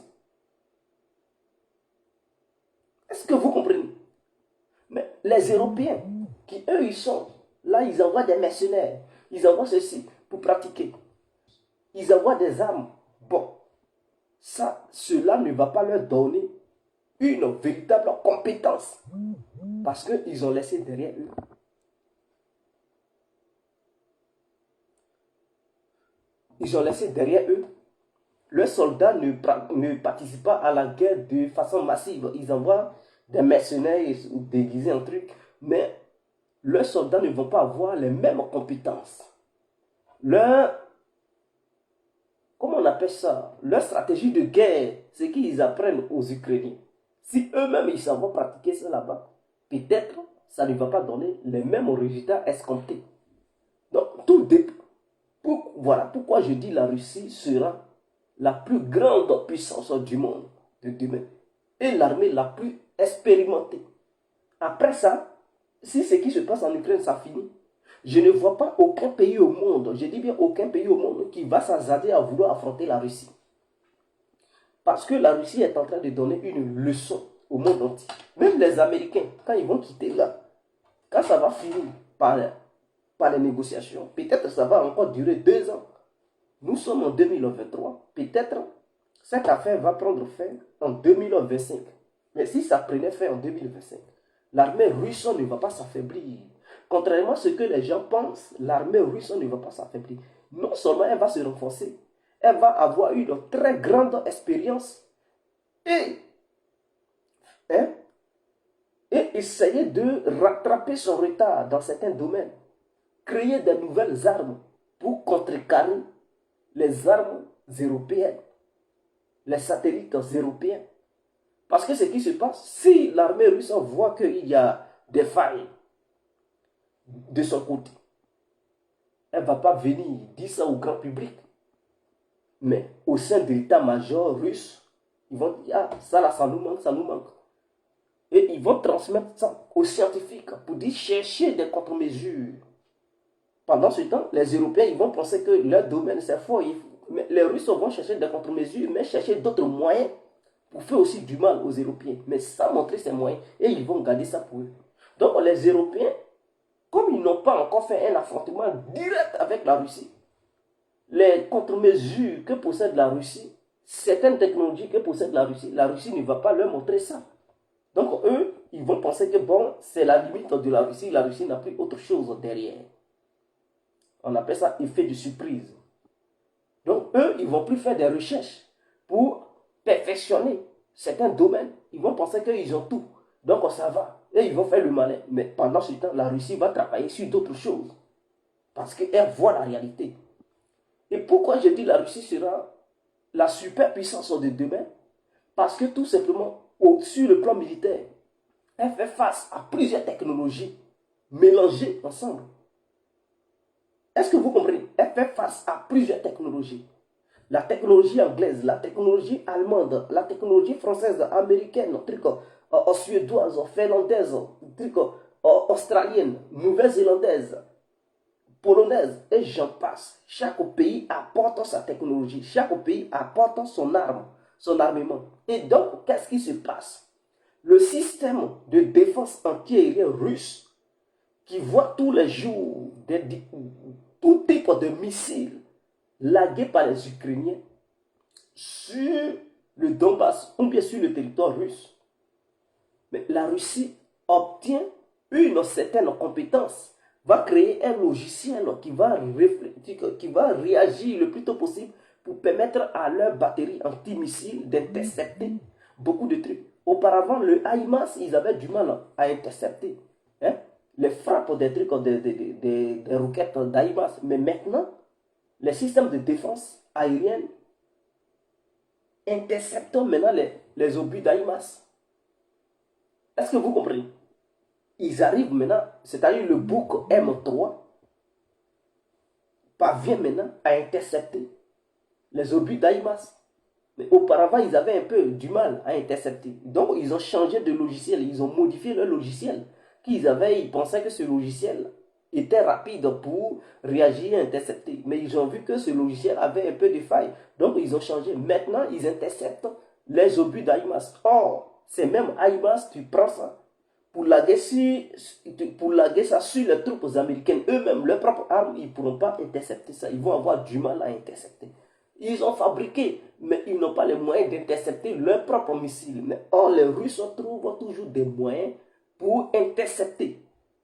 Est-ce que vous comprenez? Mais les Européens, qui eux, ils sont là, ils envoient des mercenaires, ils envoient ceci pour pratiquer. Ils envoient des armes. Bon, ça, cela ne va pas leur donner une véritable compétence. Parce qu'ils ont laissé derrière eux. Ils ont laissé derrière eux. Leurs soldats ne participent pas à la guerre de façon massive. Ils envoient des mercenaires déguisés en trucs. Mais leurs soldats ne vont pas avoir les mêmes compétences. Comment on appelle ça? Leur stratégie de guerre, c'est qu'ils apprennent aux Ukrainiens. Si eux-mêmes ils savent pratiquer ça là-bas, peut-être ça ne va pas donner les mêmes résultats escomptés. Donc tout dépend. Voilà pourquoi je dis la Russie sera la plus grande puissance du monde de demain et l'armée la plus expérimentée. Après ça, si ce qui se passe en Ukraine, ça finit, je ne vois pas aucun pays au monde, je dis bien aucun pays au monde, qui va s'hasarder à vouloir affronter la Russie. Parce que la Russie est en train de donner une leçon au monde entier. Même les Américains, quand ils vont quitter là, quand ça va finir par les négociations, peut-être ça va encore durer 2 ans. Nous sommes en 2023. Peut-être cette affaire va prendre fin en 2025. Mais si ça prenait fin en 2025, l'armée russe ne va pas s'affaiblir. Contrairement à ce que les gens pensent, l'armée russe ne va pas s'affaiblir. Non seulement elle va se renforcer, elle va avoir une très grande expérience et essayer de rattraper son retard dans certains domaines. Créer de nouvelles armes pour contrecarrer les armes européennes, les satellites européens. Parce que ce qui se passe, si l'armée russe voit qu'il y a des failles de son côté, elle ne va pas venir dire ça au grand public. Mais au sein de l'état-major russe, ils vont dire, ah, ça là, ça nous manque, ça nous manque. Et ils vont transmettre ça aux scientifiques pour dire, chercher des contre-mesures. Pendant ce temps, les Européens, ils vont penser que leur domaine, c'est fort. Mais les Russes vont chercher des contre-mesures, mais chercher d'autres moyens pour faire aussi du mal aux Européens. Mais sans montrer ces moyens, et ils vont garder ça pour eux. Donc les Européens, comme ils n'ont pas encore fait un affrontement direct avec la Russie, les contre-mesures que possède la Russie, certaines technologies que possède la Russie ne va pas leur montrer ça. Donc eux, ils vont penser que bon, c'est la limite de la Russie n'a plus autre chose derrière. On appelle ça effet de surprise. Donc eux, ils ne vont plus faire des recherches pour perfectionner certains domaines. Ils vont penser qu'ils ont tout. Donc ça va. Et ils vont faire le malin. Mais pendant ce temps, la Russie va travailler sur d'autres choses. Parce qu'elle voit la réalité. Et pourquoi je dis la Russie sera la superpuissance de demain? Parce que tout simplement, sur le plan militaire, elle fait face à plusieurs technologies mélangées ensemble. Est-ce que vous comprenez? Elle fait face à plusieurs technologies. La technologie anglaise, la technologie allemande, la technologie française, américaine, suédoise, finlandaise, australienne, nouvelle-zélandaise, polonaise, et j'en passe. Chaque pays apporte sa technologie, chaque pays apporte son arme, son armement. Et donc, qu'est-ce qui se passe? Le système de défense antiaérienne russe, qui voit tous les jours tout type de missiles largués par les Ukrainiens sur le Donbass ou bien sur le territoire russe. Mais la Russie obtient une certaine compétence, va créer un logiciel qui va réagir le plus tôt possible pour permettre à leur batterie anti-missile d'intercepter beaucoup de trucs. Auparavant, le HIMARS, ils avaient du mal à intercepter les frappes des trucs, des roquettes d'HIMARS. Mais maintenant, les systèmes de défense aérienne interceptent maintenant les obus d'HIMARS. Est-ce que vous comprenez? Ils arrivent maintenant, c'est-à-dire le bouc M3 parvient maintenant à intercepter les obus d'HIMARS. Mais auparavant, ils avaient un peu du mal à intercepter. Donc, ils ont changé de logiciel, ils ont modifié leur logiciel. Ils pensaient que ce logiciel était rapide pour réagir et intercepter. Mais ils ont vu que ce logiciel avait un peu de failles. Donc, ils ont changé. Maintenant, ils interceptent les obus d'HIMARS. Or, c'est même HIMARS, tu prends ça pour laguer ça sur les troupes américaines. Eux-mêmes, leurs propres armes, ils ne pourront pas intercepter ça. Ils vont avoir du mal à intercepter. Ils ont fabriqué, mais ils n'ont pas les moyens d'intercepter leurs propres missiles. Mais or, les Russes trouvent toujours des moyens pour intercepter.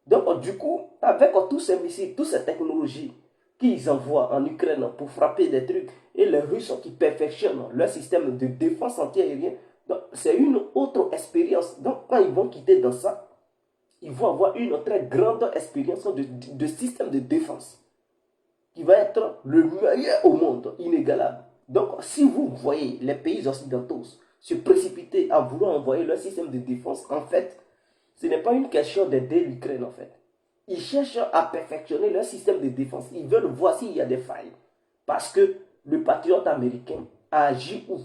Donc, du coup, avec tous ces missiles, toutes ces technologies qu'ils envoient en Ukraine pour frapper des trucs, et les Russes qui perfectionnent leur système de défense antiaérienne, donc c'est une autre expérience. Donc, quand ils vont quitter dans ça, ils vont avoir une très grande expérience de système de défense qui va être le meilleur au monde, inégalable. Donc, si vous voyez les pays occidentaux se précipiter à vouloir envoyer leur système de défense, en fait, ce n'est pas une question d'aider l'Ukraine, en fait. Ils cherchent à perfectionner leur système de défense. Ils veulent voir s'il y a des failles. Parce que le patriote américain a agi où?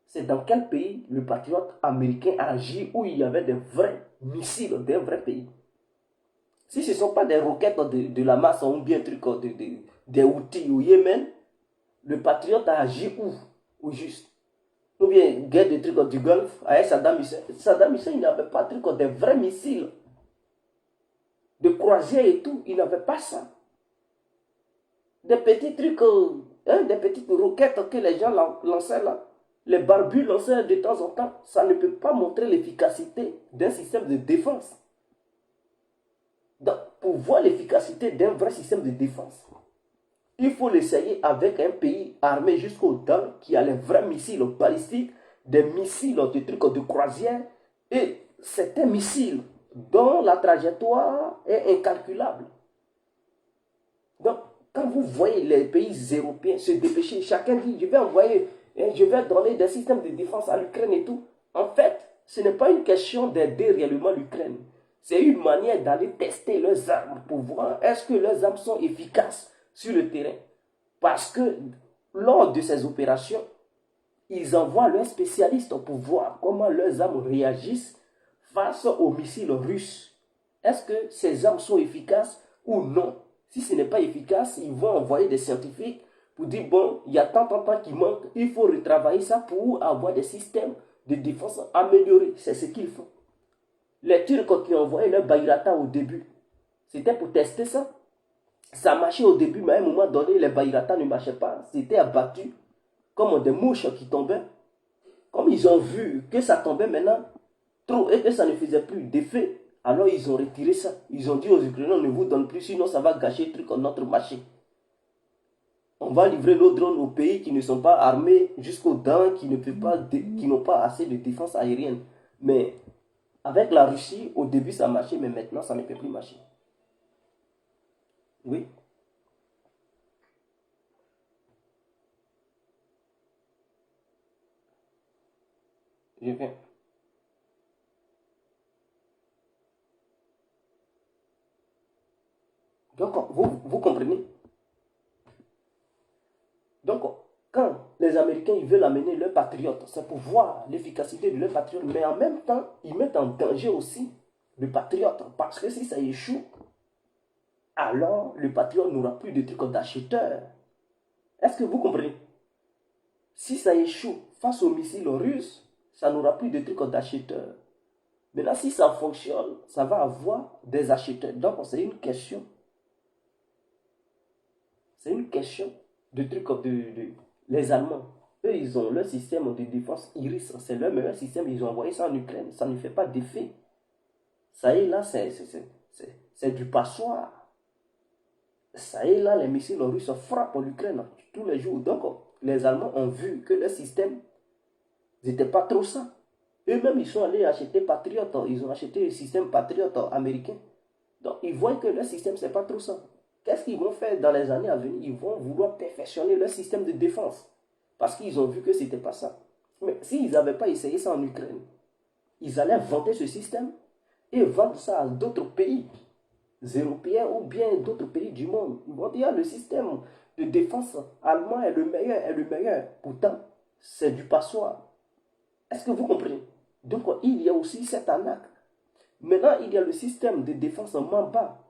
C'est dans quel pays le patriote américain a agi où il y avait des vrais missiles d'un vrai pays? Si ce ne sont pas des roquettes de la masse ou bien des outils au Yémen, le patriote a agi où? Au juste. Ou bien guerre des trucs du Golfe avec Saddam Hussein. Saddam Hussein, il n'avait pas des vrais missiles de croisière et tout. Il n'avait pas ça. Des petits trucs, des petites roquettes que les gens lançaient là. Les barbus lançaient de temps en temps. Ça ne peut pas montrer l'efficacité d'un système de défense. Donc, pour voir l'efficacité d'un vrai système de défense, il faut l'essayer avec un pays armé jusqu'aux dents qui a les vrais missiles balistiques, des missiles de trucs de croisière et certains missiles dont la trajectoire est incalculable. Donc, quand vous voyez les pays européens se dépêcher, chacun dit je vais donner des systèmes de défense à l'Ukraine et tout. En fait, ce n'est pas une question d'aider réellement l'Ukraine. C'est une manière d'aller tester leurs armes pour voir est-ce que leurs armes sont efficaces sur le terrain. Parce que lors de ces opérations, ils envoient leurs spécialistes pour voir comment leurs armes réagissent face aux missiles russes. Est-ce que ces armes sont efficaces ou non? Si ce n'est pas efficace, ils vont envoyer des scientifiques pour dire, bon, il y a tant qui manque, il faut retravailler ça pour avoir des systèmes de défense améliorés. C'est ce qu'ils font. Les Turcs qui ont envoyé leur Bayraktar au début, c'était pour tester ça. Ça marchait au début, mais à un moment donné, les Bayraktar ne marchaient pas. C'était abattu comme des mouches qui tombaient. Comme ils ont vu que ça tombait maintenant trop et que ça ne faisait plus d'effet, alors ils ont retiré ça. Ils ont dit aux Ukrainiens, on ne vous donne plus, sinon ça va gâcher le truc en notre marché. On va livrer nos drones aux pays qui ne sont pas armés jusqu'aux dents, qui n'ont pas assez de défense aérienne. Mais avec la Russie, au début ça marchait, mais maintenant ça ne peut plus marcher. Oui. Je viens. Donc, vous comprenez? Donc, quand les Américains ils veulent amener leurs patriotes, c'est pour voir l'efficacité de leurs patriotes, mais en même temps, ils mettent en danger aussi le patriote. Parce que si ça échoue, alors le patriote n'aura plus de trucs d'acheteur. Est-ce que vous comprenez? Si ça échoue face aux missiles russes, ça n'aura plus de trucs d'acheteur. Maintenant, si ça fonctionne, ça va avoir des acheteurs. Donc, c'est une question. C'est une question de trucs comme les Allemands. Eux, ils ont leur système de défense Iris. C'est leur meilleur système. Ils ont envoyé ça en Ukraine. Ça ne fait pas d'effet. Ça y est, là, c'est du passoire. Ça y est, là, les missiles russes frappent l'Ukraine tous les jours. Donc, les Allemands ont vu que leur système n'était pas trop ça. Eux-mêmes, ils sont allés acheter Patriot. Ils ont acheté le système Patriot américain. Donc, ils voient que leur système, c'est pas trop ça. Qu'est-ce qu'ils vont faire dans les années à venir? Ils vont vouloir perfectionner leur système de défense. Parce qu'ils ont vu que c'était pas ça. Mais s'ils n'avaient pas essayé ça en Ukraine, ils allaient vanter ce système et vendre ça à d'autres pays européens ou bien d'autres pays du monde. Ils vont dire le système de défense allemand est le meilleur, est le meilleur. Pourtant, c'est du passoire. Est-ce que vous comprenez? Donc, il y a aussi cette arnaque. Maintenant, il y a le système de défense Mamba,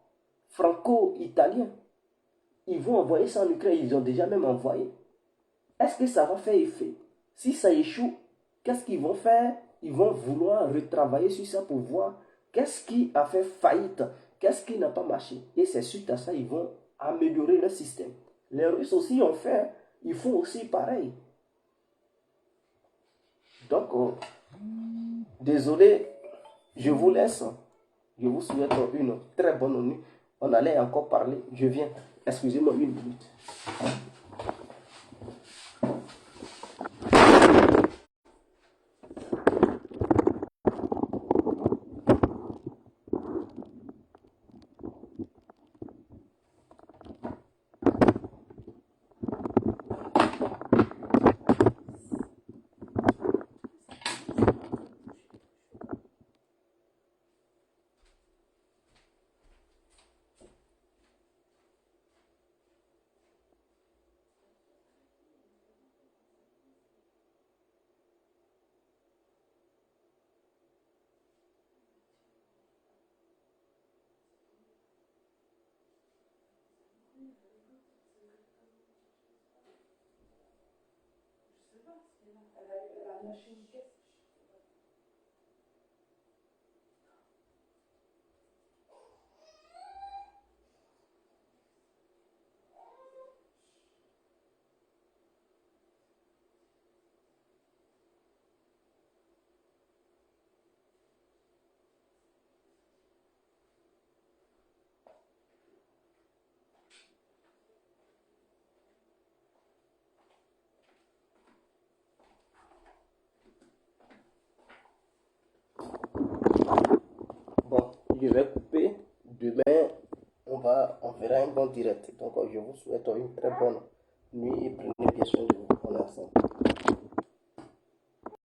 franco-italien. Ils vont envoyer ça en Ukraine, ils ont déjà même envoyé. Est-ce que ça va faire effet? Si ça échoue, qu'est-ce qu'ils vont faire? Ils vont vouloir retravailler sur ça pour voir qu'est-ce qui a fait faillite, qu'est-ce qui n'a pas marché. Et c'est suite à ça, ils vont améliorer le système. Les Russes aussi ont fait, ils font aussi pareil. Donc, désolé, je vous laisse. Je vous souhaite une très bonne nuit. On allait encore parler. Je viens. Excusez-moi une minute. Bon, je vais couper. Demain, on fera un bon direct. Donc, je vous souhaite une très bonne nuit et prenez bien soin de vous.